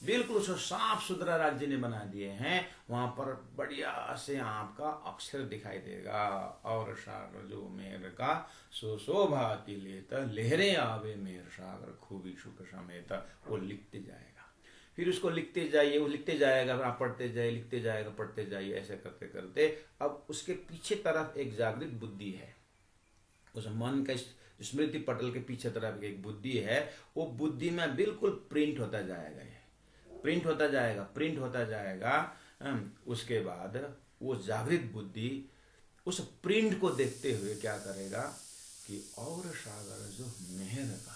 बिल्कुल उसको साफ सुथरा राज्य ने बना दिए हैं, वहां पर बढ़िया से आपका अक्षर दिखाई देगा। और सागर जो मेर का सो शोभा तिलेत लहरे आवे मेर सागर खूबी सुख समेत, वो लिखते जाएगा। फिर उसको लिखते जाइए, वो लिखते जाएगा, आप पढ़ते जाइए, लिखते जाएगा, पढ़ते जाइए, ऐसे करते करते अब उसके पीछे तरफ एक जागृत बुद्धि है, उस मन का स्मृति पटल के पीछे तरफ एक बुद्धि है, वो बुद्धि में बिल्कुल प्रिंट होता जाएगा, प्रिंट होता जाएगा। उसके बाद वो जागृत बुद्धि उस प्रिंट को देखते हुए क्या करेगा कि और सागर जो मेहर का,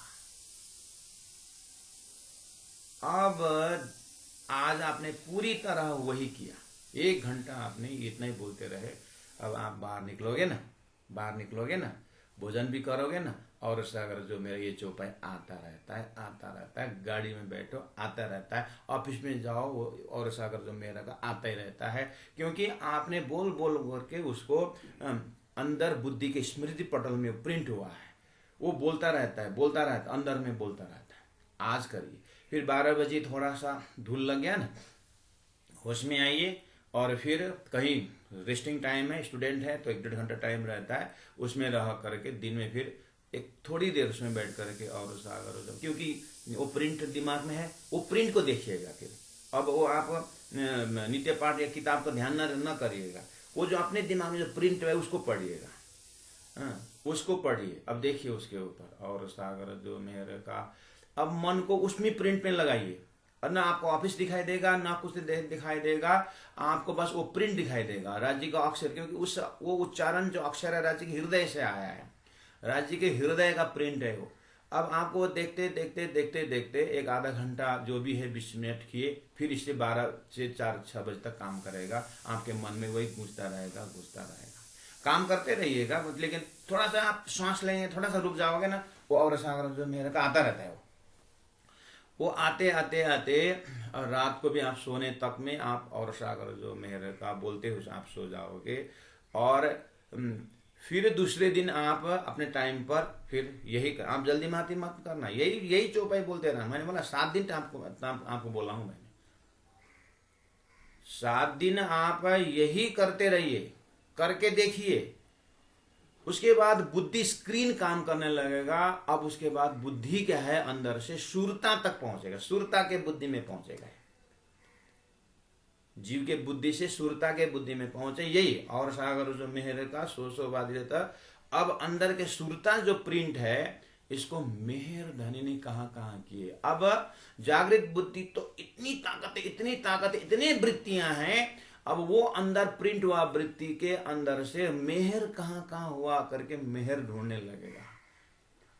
अब आज आपने पूरी तरह वही किया, 1 घंटा आपने इतना ही बोलते रहे। अब आप बाहर निकलोगे ना, भोजन भी करोगे ना, और सागर जो मेरा ये चौपाई आता रहता है, गाड़ी में बैठो आता रहता है, ऑफिस में जाओ वो और सागर जो मेरा का आता ही रहता है, क्योंकि आपने बोल के उसको अंदर बुद्धि के स्मृति पटल में प्रिंट हुआ है, वो बोलता रहता है, अंदर में बोलता रहता है। आज करिए, फिर 12 बजे थोड़ा सा धुल लग गया ना, होश में आइए, और फिर कहीं रेस्टिंग टाइम है, स्टूडेंट है तो 1-1.5 घंटा टाइम रहता है, उसमें रह करके दिन में फिर एक थोड़ी देर उसमें बैठ करके और सागर हो जाओ, क्योंकि वो प्रिंट दिमाग में है, वो प्रिंट को देखिएगा। फिर अब वो आप नित्य पाठ या किताब का ध्यान न करिएगा, वो जो अपने दिमाग में जो प्रिंट है उसको पढ़िएगा, उसको पढ़िए। अब देखिए उसके ऊपर और सागर जो मेरे का, अब मन को उसमें प्रिंट में लगाइए, और ना आपको ऑफिस दिखाई देगा, ना कुछ दिखाई देगा, आपको बस वो प्रिंट दिखाई देगा राज्य का अक्षर, क्योंकि उस वो उच्चारण जो अक्षर है राज्य के हृदय से आया है, राज्य के हृदय का प्रिंट है वो। अब आपको देखते देखते देखते देखते एक आधा घंटा जो भी है 20 मिनट किए, फिर इससे 12 से 4-6 बजे तक काम करेगा, आपके मन में वही गूंजता रहेगा गूंजता रहेगा। काम करते रहिएगा, लेकिन थोड़ा सा आप सांस लेंगे, थोड़ा सा रुक जाओगे ना, वो और सागर जो मेरे का आता रहता है वो आते आते आते और रात को भी आप सोने तक में आप और सागर जो मेहर का बोलते हुए आप सो जाओगे। और फिर दूसरे दिन आप अपने टाइम पर फिर यही आप जल्दी माती मत करना, यही यही चौपाई बोलते रहना। मैंने बोला 7 दिन आपको बोला हूं मैंने, 7 दिन आप यही करते रहिए, करके देखिए। उसके बाद बुद्धि स्क्रीन काम करने लगेगा। अब उसके बाद बुद्धि क्या है, अंदर से शूरता तक पहुंचेगा, शूरता के बुद्धि में पहुंचेगा, जीव के बुद्धि से शूरता के बुद्धि में पहुंचे। यही और सागर जो मेहर का सो बाद रहता। अब अंदर के शूरता जो प्रिंट है, इसको मेहर धनी ने कहां किए। अब जागृत बुद्धि तो इतनी ताकत है, इतनी ताकत है, इतनी वृत्तियां हैं। अब वो अंदर प्रिंट हुआ वृत्ति के अंदर से मेहर कहां हुआ करके मेहर ढूंढने लगेगा।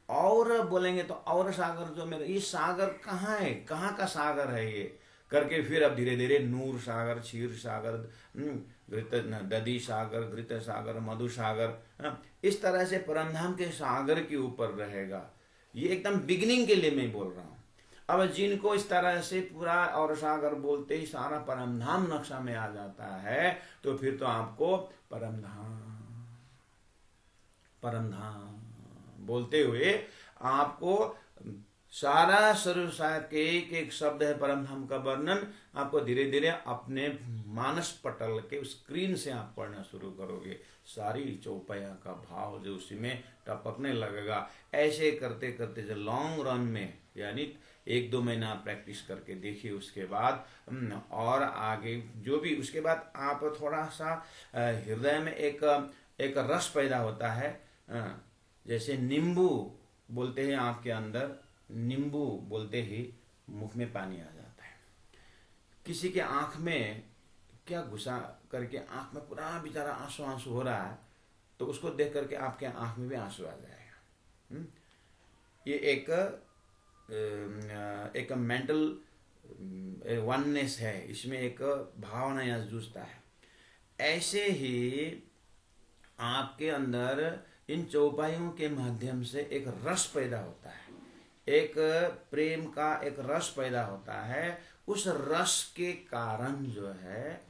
और बोलेंगे तो और सागर जो मेरा, ये सागर कहाँ है, कहाँ का सागर है ये करके, फिर अब धीरे धीरे नूर सागर, क्षीर सागर, घृत दधी सागर, घृत सागर, मधु सागर, इस तरह से परमधाम के सागर के ऊपर रहेगा। ये एकदम बिगिनिंग के लिए मैं बोल रहा हूं। अब जिनको इस तरह से पूरा और सागर बोलते ही सारा परमधाम नक्शा में आ जाता है, तो फिर तो आपको परमधाम बोलते हुए आपको सारा सर्व के एक एक शब्द है परमधाम का वर्णन, आपको धीरे धीरे अपने मानस पटल के स्क्रीन से आप पढ़ना शुरू करोगे। सारी चौपाया का भाव जो उसी में टपकने लगेगा। ऐसे करते करते जो लॉन्ग रन में, यानी 1-2 महीना प्रैक्टिस करके देखिए, उसके बाद और आगे जो भी, उसके बाद आप थोड़ा सा हृदय में एक रस पैदा होता है। जैसे नींबू बोलते हैं, आपके अंदर नींबू बोलते ही मुख में पानी आ जाता है। किसी के आंख में क्या घुसा करके आंख में पूरा बेचारा आंसू हो रहा है, तो उसको देख करके आपके आंख में भी आंसू आ जाएगा। ये एक मेंटल वननेस है, इसमें एक भावना यहाँ जूझता है। ऐसे ही आपके अंदर इन चौपाइयों के माध्यम से एक रस पैदा होता है, एक प्रेम का एक रस पैदा होता है। उस रस के कारण जो है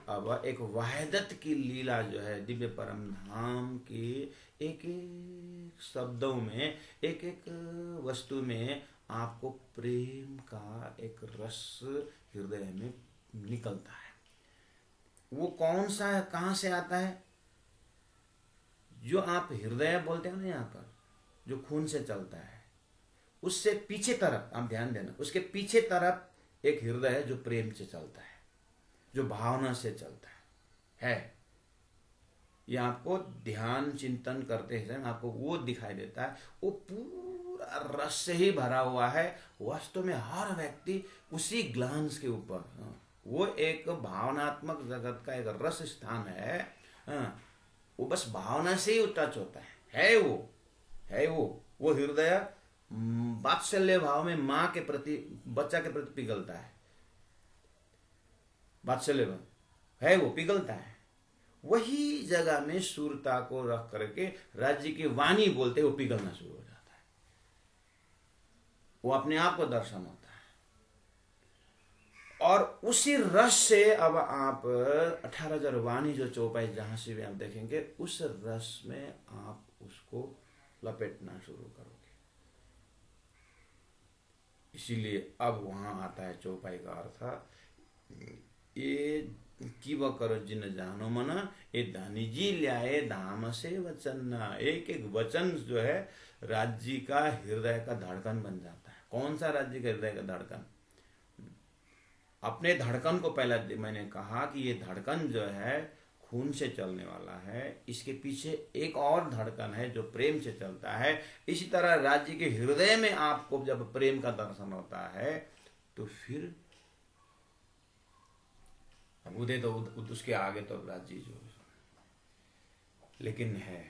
अब एक वहदत की लीला जो है, दिव्य परम धाम की एक एक शब्दों में, एक एक वस्तु में आपको प्रेम का एक रस हृदय में निकलता है। वो कौन सा है, कहां से आता है? जो आप हृदय बोलते हो ना यहाँ पर, जो खून से चलता है, उससे पीछे तरफ आप ध्यान देना, उसके पीछे तरफ एक हृदय है जो प्रेम से चलता है, जो भावना से चलता है। ये आपको ध्यान चिंतन करते हैं, आपको वो दिखाई देता है। वो पूरा रस से ही भरा हुआ है। वास्तव में हर व्यक्ति उसी ग्लांस के ऊपर, वो एक भावनात्मक जगत का एक रस स्थान है। वो बस भावना से ही टच होता है वो हृदय वात्सल्य भाव में माँ के प्रति, बच्चा के प्रति पिघलता है। वात्सल्य भाव है, वो पिघलता है। वही जगह में सूरता को रख करके राज्य की वाणी बोलते वो पिघलना शुरू हो जाता है। वो अपने आप को दर्शन होता है। और उसी रस से अब आप 18,000 वाणी जो चौपाई जहां से भी आप देखेंगे, उस रस में आप उसको लपेटना शुरू करोगे। इसीलिए अब वहां आता है चौपाई का अर्थ, ये की वह करो जिन जानो मना, ये धनी जी ल्याए धाम से वचन। एक एक वचन जो है राज्य का हृदय का धड़कन बन जाता है। कौन सा राज्य का हृदय का धड़कन? अपने धड़कन को पहला मैंने कहा कि ये धड़कन जो है खून से चलने वाला है, इसके पीछे एक और धड़कन है जो प्रेम से चलता है। इसी तरह राज्य के हृदय में आपको जब प्रेम का दर्शन होता है, तो फिर उदय तो उसके आगे तो राज्य जो, लेकिन है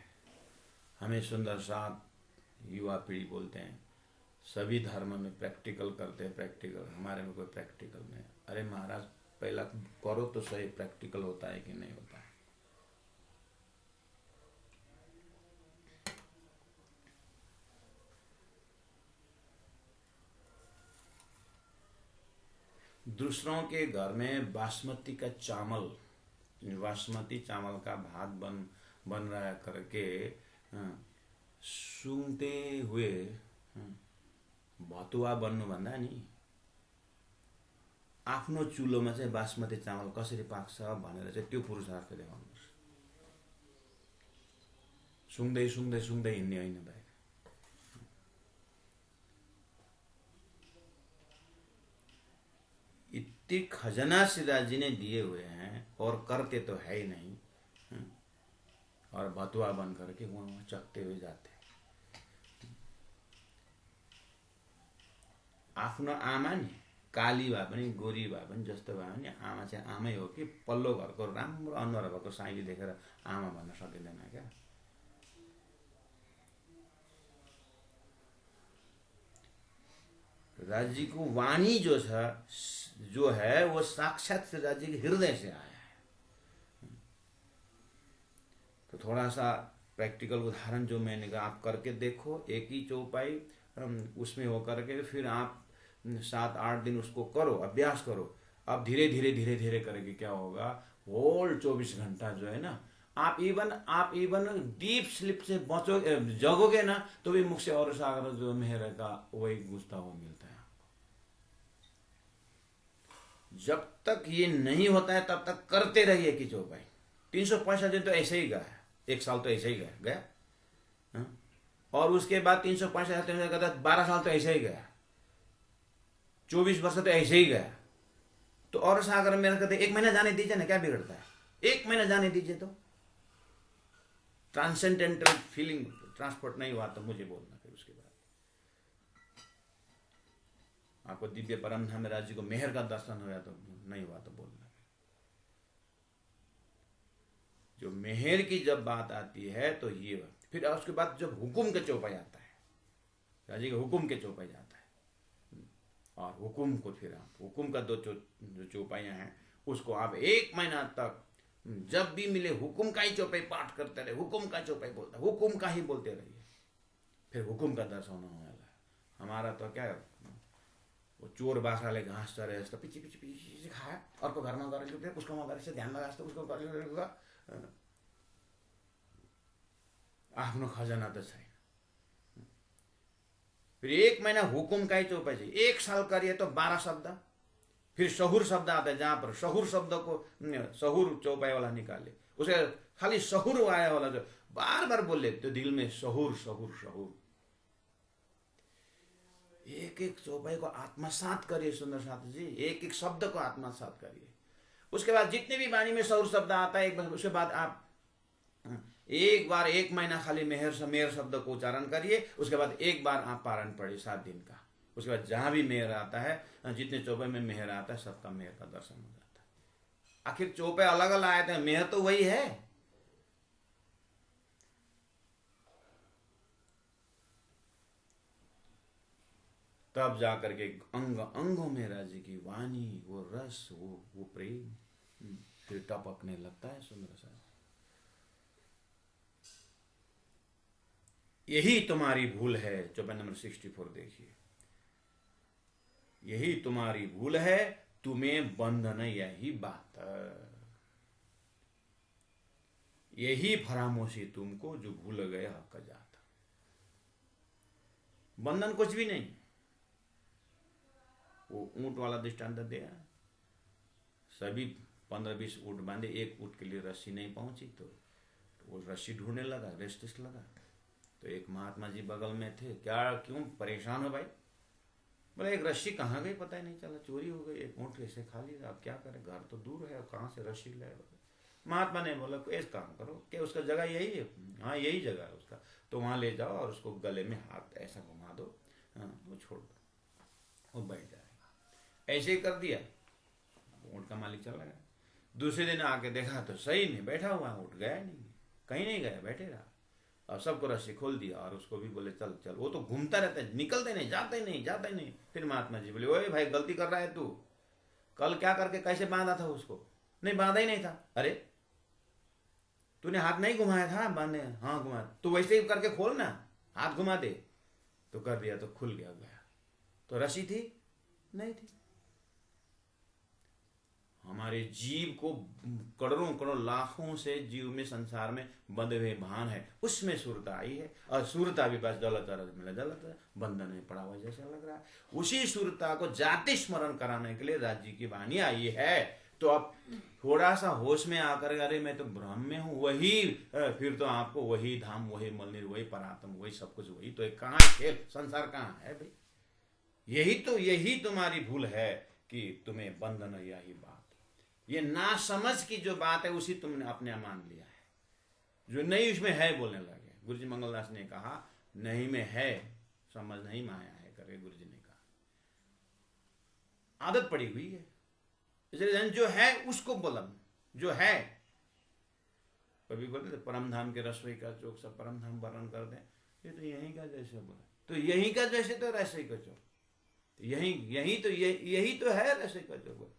हमें सुंदर साथ युवा पीढ़ी बोलते हैं सभी धर्म में प्रैक्टिकल करते हैं, प्रैक्टिकल, हमारे में कोई प्रैक्टिकल नहीं। अरे महाराज पहला करो तो सही, प्रैक्टिकल होता है कि नहीं होता है। दूसरों के घर में बासमती का चावल, बासमती चावल का भात बन रहा है करके सुँगते हुए भतुवा बन्नुभन्दा नि आफ्नो चुलोमा चाहिँ बासमती चामल कसरी पाक्छ भनेर चाहिँ त्यो पुरुषार्थ देखाउनुहोस्। सुँग्दै सुँग्दै सुँग्दै हिँड्ने होइन भाइ। इतनी खजाना सिराज जी ने दिए हुए हैं और करते तो है ही नहीं, और भतुआ बन करके वहाँ चखते हुए जाते। आफ्नो आमा नि काली भए पनि गोरी भए पनि जस्तो भए पनि आमा चाहिँ आमै हो कि पल्लो घरको राम्रो अनुहार भएको साइली देखेर आमा भन्न सकिँदैन क्या। राज जी को वाणी जो है वो साक्षात राज जी के हृदय से आया है। तो थोड़ा सा प्रैक्टिकल उदाहरण जो मैंने कहा आप करके देखो, एक ही चौपाई उसमें हो करके फिर आप 7-8 दिन उसको करो, अभ्यास करो। अब धीरे धीरे धीरे धीरे करके क्या होगा, होल 24 घंटा जो है ना, आप इवन डीप स्लिप से जगोगे ना तो भी मुख से और सागर जो मेहर का वही गूंजता हुआ मिलता है। जब तक ये नहीं होता है तब तक करते रहिए कि चौपाई। 365 दिन तो ऐसे ही गया, 1 साल तो ऐसे ही गया, और उसके बाद 365 दिन 12 साल तो ऐसे ही गया, 24 वर्ष तो ऐसे ही गया। तो और सागर मेरा कहते 1 महीना जाने दीजिए ना, क्या बिगड़ता है, 1 महीना जाने दीजिए। तो ट्रांसेंडेंटल फीलिंग ट्रांसपोर्ट नहीं हुआ तो मुझे बोलना, फिर उसके बाद आपको दिव्य परमधाम राज जी को मेहर का दर्शन हुआ तो नहीं हुआ तो बोलना। जो मेहर की जब बात आती है तो ये, फिर उसके बाद जब हुकुम के चौपाई आता है, राज जी के हुकुम के चौपाई आता है, और हुकुम को फिर आप हुकुम का जो चौपाइयाँ हैं उसको आप 1 महीना तक जब भी मिले हुकुम का ही चौपाई पाठ करते रहे, हुकुम का चौपाई बोलता, हुकुम का ही बोलते रहिए, फिर हुकुम का दर्शन होने वाला है। हमारा तो क्या है, वो चोर बाख्राले घाँस चरे जस्तो पछि पछि पछि खायो, अर्को घरमा गएर लुट्यो, उसकोमा गएर ध्यान लगाएर जस्तो उसको गरेर आफ्नो खजाना तो छैन। फिर 1 महीना हुकुम का ही चौपाई चाहिए, 1 साल करिए तो 12 शब्द, फिर शहुर शब्द आता है, जहां पर शहुर शब्द को शहुर चौपाई वाला निकाले, उसे खाली शहुर आया वाला जो बार बार बोले तो दिल में शहुर शहुर शहुर, एक एक चौपाई को आत्मसात करिए सुंदर साथ जी, एक एक शब्द को आत्मसात करिए। उसके बाद जितने भी वाणी में शहुर शब्द आता है उसके बाद आप एक बार 1 महीना खाली मेहर शब्द को उच्चारण करिए, उसके बाद एक बार आप पारण पढ़िए 7 दिन का। उसके बाद जहां भी मेहर आता है, जितने चौपाई में मेहर आता है सबका मेहर का दर्शन हो जाता है। आखिर चौपाई अलग अलग आए थे, मेहर तो वही है। तब जाकर के अंग अंगों में राज की वाणी, वो रस, वो प्रेम फिर टपकने लगता है सुंदर सा। यही तुम्हारी भूल है, चौपाई नंबर 64 देखिए। यही तुम्हारी भूल है, तुम्हें बंधन यही बात, यही फरामोशी तुमको जो भूल गए हक जात। बंधन कुछ भी नहीं। वो ऊंट वाला दृष्टांत दिया, सभी 15-20 ऊंट बांधे, एक ऊंट के लिए रस्सी नहीं पहुंची तो वो रस्सी ढूंढने लगा, रेस्टिस लगा। तो एक महात्मा जी बगल में थे, क्या क्यों परेशान हो भाई? बोले एक रस्सी कहाँ गई पता ही नहीं चला, चोरी हो गई, एक ऊँट ऐसे खा लिया, अब क्या करें, घर तो दूर है, कहाँ से रस्सी लाए? महात्मा ने बोला कोई ऐसा काम करो कि उसका जगह यही है, हाँ यही जगह है उसका, तो वहाँ ले जाओ और उसको गले में हाथ ऐसा घुमा दो, हाँ वो छोड़ दो, वो बैठ जाएगा। ऐसे ही कर दिया, ऊँट का मालिक चला गया। दूसरे दिन आके देखा तो सही में बैठा हुआ है, उठ गया नहीं, कहीं नहीं गया, बैठे रहा। और सबको रस्सी खोल दिया और उसको भी बोले चल चल। वो तो घूमता रहता है, निकलते नहीं, जाते नहीं, जाते नहीं। फिर महात्मा जी बोले ओए भाई गलती कर रहा है तू, कल क्या करके कैसे बांधा था उसको? नहीं बांधा ही नहीं था। अरे तूने हाथ नहीं घुमाया था बांधने? हाँ घुमाया। तो वैसे ही करके खोल ना, हाथ घुमा दे। तो कर दिया तो खुल गया। तो रस्सी थी? नहीं थी। हमारे जीव को करोड़ों करोड़ लाखों से जीव में संसार में बंधे हुए भान है, उसमें सुरता आई है। और सुरता भी बस दौलत मिले, दौलत बंधन में पड़ा हुआ जैसा लग रहा है। उसी सुरता को जाति स्मरण कराने के लिए राज्य की वाणी आई है। तो अब थोड़ा सा होश में आकर अरे मैं तो ब्रह्म में हूँ, वही फिर तो आपको वही धाम, वही मलनीर, वही परात्म, वही सब कुछ, वही तो कहाँ खेल, संसार कहाँ है भाई? यही तुम्हारी भूल है कि तुम्हें बंधन यही बात, ये ना समझ की जो बात है उसी तुमने अपने मान लिया है। जो नहीं उसमें है बोलने लगे। गुरु जी मंगलदास ने कहा नहीं में है, समझ नहीं माया है करके गुरु जी ने कहा। आदत पड़ी हुई है, इसलिए जो है उसको बोला, जो है। कभी बोलते थे परम धाम के रसोई का चौक, सब परम धाम वर्णन कर दें, ये तो यहीं का जैसे बोला, तो यहीं का जैसे तो रसोई का चौक, यही तो है रसोई का चौक।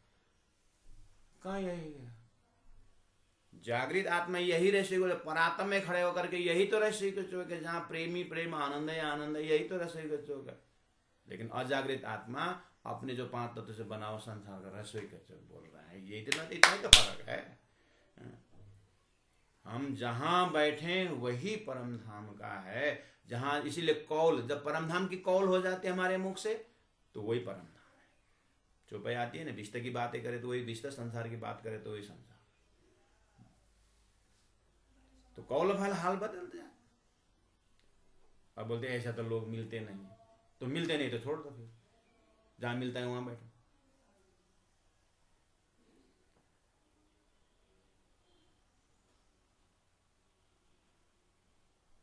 कहाँ यही है? जागृत आत्मा यही रसोई को, परात्म में खड़े होकर के यही तो रसोई का चौक है, जहाँ प्रेमी प्रेम, आनंद है आनंद है, यही तो रसोई का चौक है। लेकिन अजागृत आत्मा अपने जो 5 तत्व से बना हुआ संसार का रसोई का चौक बोल रहा है। ये इतना तो फर्क है। हम जहां बैठे वही परम धाम का है, जहां, इसीलिए कौल, जब परम धाम की कौल हो जाती है हमारे मुख से तो वही परम धाम है। चौपाई आती है ना, रिश्ते की बातें करे तो वही रिश्ता, संसार की बात करे तो वही संसार। तो कौल फल हाल बदल जाए। अब बोलते हैं ऐसा तो लोग मिलते नहीं, तो मिलते नहीं तो छोड़ दो, फिर जहां मिलता है वहां बैठो।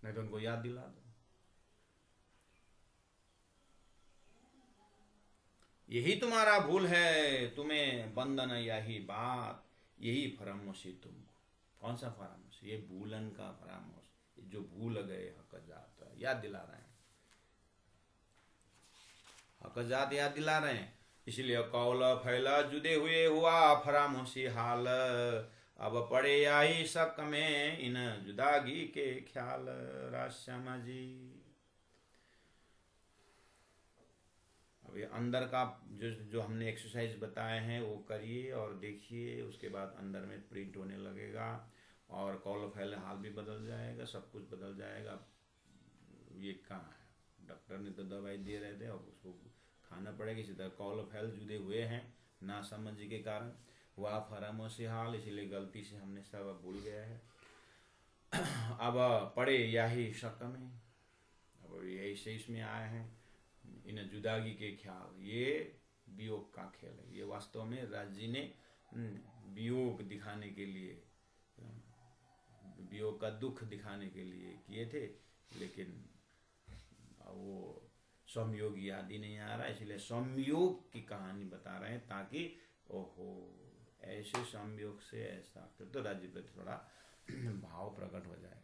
नहीं तो उनको याद दिला दो। यही तुम्हारा भूल है, तुम्हें बंधन यही बात, यही फरामोशी तुमको। कौन सा फरामोशी? ये भूलन का फरामोश, जो भूल गए हक जात, याद दिला रहे हैं। हक जात याद दिला रहे हैं। इसलिए कौल फैला जुदे हुए हुआ फरामोशी हाल, अब पड़े आई शक में इन जुदागी के ख्याल। राश्यामा जी अब ये अंदर का जो हमने एक्सरसाइज बताए हैं वो करिए और देखिए, उसके बाद अंदर में प्रिंट होने लगेगा और कॉल फैल हाल भी बदल जाएगा, सब कुछ बदल जाएगा। ये कहाँ है? डॉक्टर ने तो दवाई दे रहे थे, अब उसको खाना पड़ेगा। इसी तरह कॉल फैल जुड़े हुए हैं ना समझ के कारण, वह फरामोशी हाल, इसीलिए गलती से हमने सब भूल गया है। अब पड़े यही शक में, अब यही से इसमें आए हैं इन जुदागी के ख्याल। ये वियोग का खेल है। ये वास्तव में राज जी ने वियोग दिखाने के लिए, वियोग का दुख दिखाने के लिए किए थे, लेकिन वो संयोग याद ही नहीं आ रहा, इसलिए संयोग की कहानी बता रहे हैं ताकि ओहो ऐसे संयोग से ऐसा, तो राज्य पर थोड़ा भाव प्रकट हो जाए।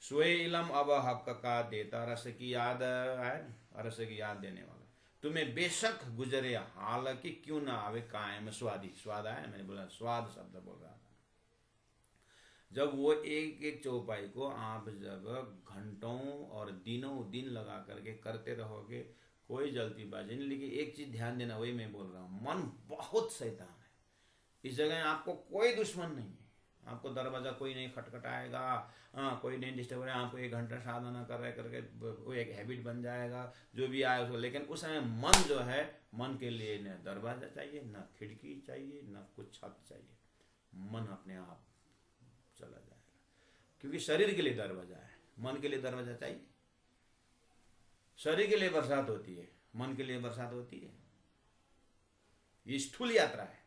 सोए इलम अब हक का देता, रस की याद है, रस की याद देने वाला। तुम्हें बेशक गुजरे हाल की क्यों ना आवे कायम स्वादी। स्वाद आया, मैंने बोला स्वाद शब्द बोल रहा था। जब वो एक एक चौपाई को आप जब घंटों और दिनों दिन लगा करके करते रहोगे, कोई जल्दीबाजी नहीं। लेकिन एक चीज ध्यान देना, वही मैं बोल रहा हूँ, मन बहुत शैतान है। इस जगह आपको कोई दुश्मन नहीं है, आपको दरवाजा कोई नहीं खटखटाएगा, कोई नहीं डिस्टर्ब करेगा। आपको 1 घंटा साधना कर रहे करके वो एक हैबिट बन जाएगा जो भी आए उसको। लेकिन उस समय मन जो है, मन के लिए न दरवाजा चाहिए, न खिड़की चाहिए, न कुछ छत चाहिए। मन अपने आप चला जाएगा, क्योंकि शरीर के लिए दरवाजा है, मन के लिए दरवाजा चाहिए। शरीर के लिए बरसात होती है, मन के लिए बरसात होती है। ये स्थूल यात्रा है,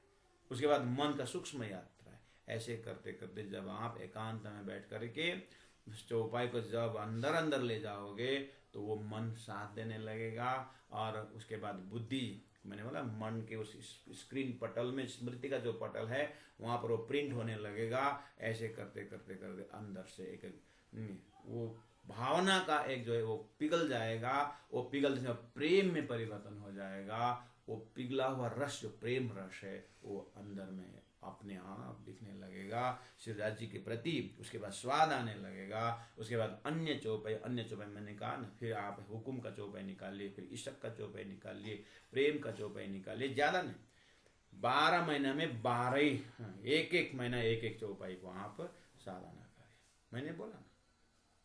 उसके बाद मन का सूक्ष्म यात्रा है। ऐसे करते करते जब आप एकांत में बैठ करके चौपाई को जब अंदर अंदर ले जाओगे तो वो मन साथ देने लगेगा, और उसके बाद बुद्धि मैंने बोला मन के उस स्क्रीन पटल में, स्मृति का जो पटल है वहां पर वो प्रिंट होने लगेगा। ऐसे करते करते करते अंदर से एक वो भावना का एक जो है वो पिघल जाएगा। वो पिघल से प्रेम में परिवर्तन हो जाएगा। वो पिघला हुआ रस जो प्रेम रस है वो अंदर में अपने आप दिखने लगेगा शिवराज जी के प्रति। उसके बाद स्वाद आने लगेगा। उसके बाद अन्य चौपाई मैंने कहा ना, फिर आप हुकुम का चौपाई निकालिए, फिर इशक का चौपाई निकालिए, प्रेम का चौपाई निकालिए। ज्यादा नहीं, 12 महीना में 12 ही, एक महीना एक चौपाई को आप साधना करें। मैंने बोला ना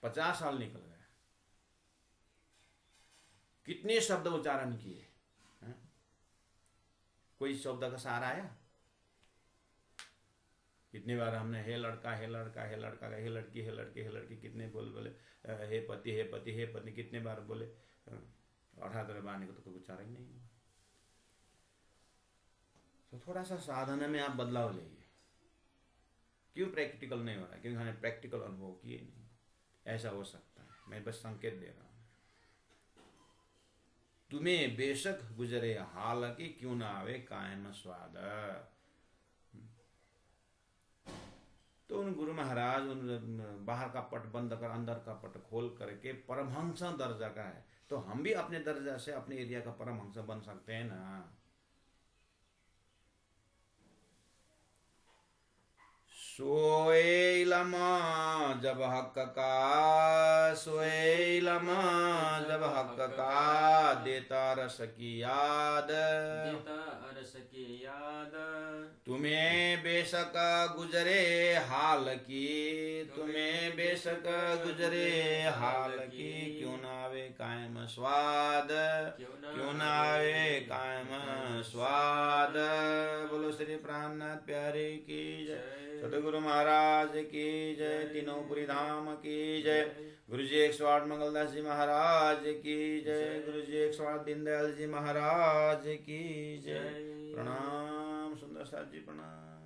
50 साल निकल गया। कितने शब्द उच्चारण किए, कोई शब्द का सार आया? कितनी बार हमने हे लड़का हे लड़का हे लड़का, हे लड़की हे लड़की हे लड़की, कितने बोले हे पति हे पति हे पत्नी, कितने बार बोले? 18 बार को तो कोई उच्चारण नहीं हुआ। तो थोड़ा सा साधना में आप बदलाव लाइए। क्यों प्रैक्टिकल नहीं हो रहा है? क्योंकि हमने प्रैक्टिकल अनुभव किए नहीं। ऐसा हो सकता है, मैं बस संकेत दे रहा हूं। तुम्हें बेशक गुजरे हालांकि क्यों ना आवे कायम स्वाद। तो उन गुरु महाराज उन बाहर का पट बंद कर अंदर का पट खोल करके परमहंस दर्जा का है, तो हम भी अपने दर्जा से अपने एरिया का परमहंस बन सकते हैं ना। सोए लमा जब हक का, सोए लमा जब हक का, देता रस की याद, देता रस की याद। तुम्हें बेशक गुजरे हाल की, तुम्हें बेशक गुजरे हाल की, क्यों ना आवे कायम स्वाद, क्यों ना आवे कायम स्वाद। बोलो श्री प्राणनाथ प्यारे की जय, सतगुरु महाराज की जय, तीनों पुरी धाम की जय, गुरु जी 108 मंगलदास जी महाराज की जय, गुरु जी 108 दीनदयाल जी महाराज की जय। प्रणाम सुंदर साथ जी, प्रणाम।